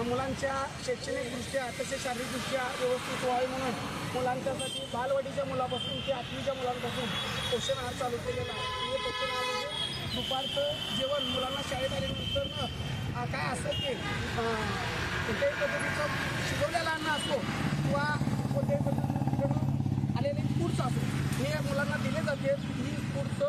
मुलांच्या शैक्षणिकदृष्ट्या तसेच शारीरिकदृष्ट्या व्यवस्थित व्हावे म्हणून मुलांच्यासाठी बालवाडीच्या मुलापासून ते 8वीच्या मुलांपासून पोषण आहार चालू केलेला आहे। हे पोषण आहार म्हणजे दुपारचं जेवण मुलांना शाळेत आल्यानंतर काय असतं ते कोणत्याही पद्धतीचं शिकवलेलं अन्न असतो किंवा कोणत्याही पद्धतीनं आलेले फूड्स असो हे मुलांना दिले जाते। ही फूड्स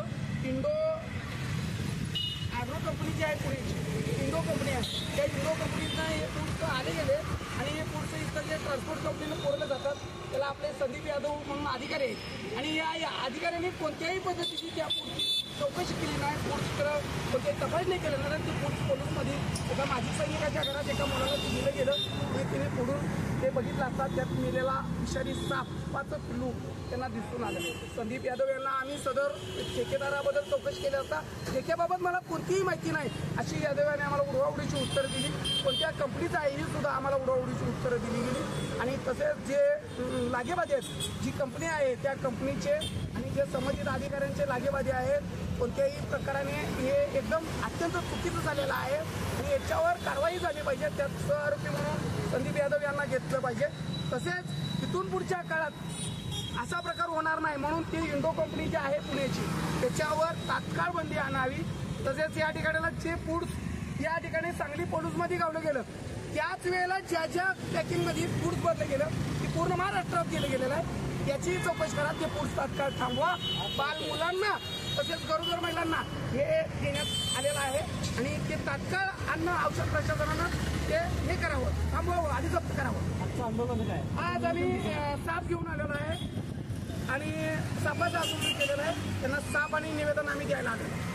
ॲग्रो कंपनी जी आहे पुण्याची इंडो कंपनी आहे, त्या इंडो कंपनीतनं हे फूड्स आले गेले आणि हे फूड्स इथं जे ट्रान्सपोर्ट कंपनीनं पुरवले जातात त्याला आपले संदीप यादव म्हणून अधिकारी आहेत आणि या अधिकाऱ्यांनी कोणत्याही पद्धतीची त्या फूडची चौकशी केली नाही, फूड्सकडं कोणत्याही तपास नाही केलं नाही। ते फूड्स पोलीसमध्ये एका माजी सैनिकाच्या घरात एका मुलाला दिलं गेलं आणि तिने पुढून ते बघितलं असतात त्यात मेलेला विषारी सापाचं पिल्लू त्यांना दिसून आलं। संदीप यादव यांना आम्ही सदर ठेकेदाराबद्दल चौकशी केली असता ठेक्याबाबत मला कोणतीही माहिती नाही अशी यादव यांनी आम्हाला उडवाउडीची उत्तरं दिली। कोणत्या कंपनीचं आहे ही सुद्धा आम्हाला उडवाउडीची उत्तरं दिली गेली आणि तसेच जे लागेबाजी आहेत जी कंपनी आहे त्या कंपनीचे आणि जे संबंधित अधिकाऱ्यांचे लागेबाजी आहेत कोणत्याही प्रकाराने हे एकदम अत्यंत चुकीचं झालेलं आहे आणि याच्यावर कारवाई झाली पाहिजे। त्यात आरोपी म्हणून संदीप यादव यांना घेतलं पाहिजे। तसेच इथून पुढच्या काळात असा प्रकार होणार नाही म्हणून ती इंडो कंपनी जी आहे पुण्याची त्याच्यावर तात्काळ बंदी आणावी। तसेच या ठिकाणाला जे फूड्स या ठिकाणी सांगली पोलीसमध्ये गावलं गेलं त्याच वेळेला ज्या ज्या पॅकिंगमध्ये फूड्स भरलं गेलं ती पूर्ण महाराष्ट्रात केलं गेलेलं आहे याची चौकशी करा। ते फूड्स तात्काळ थांबवा। बाल मुलांना तसेच गरोदर महिलांना हे देण्यात आलेलं आहे आणि ते तात्काळ अन्न औषध प्रशासनानं ते हे करावं थांबवावं आणि जप्त करावं। आजचं आंदोलन काय? आज आम्ही साप घेऊन आलेलो आहे आणि सापाचं आंदोलन केलेलं आहे। त्यांना साप आणि निवेदन आम्ही द्यायला आलेलो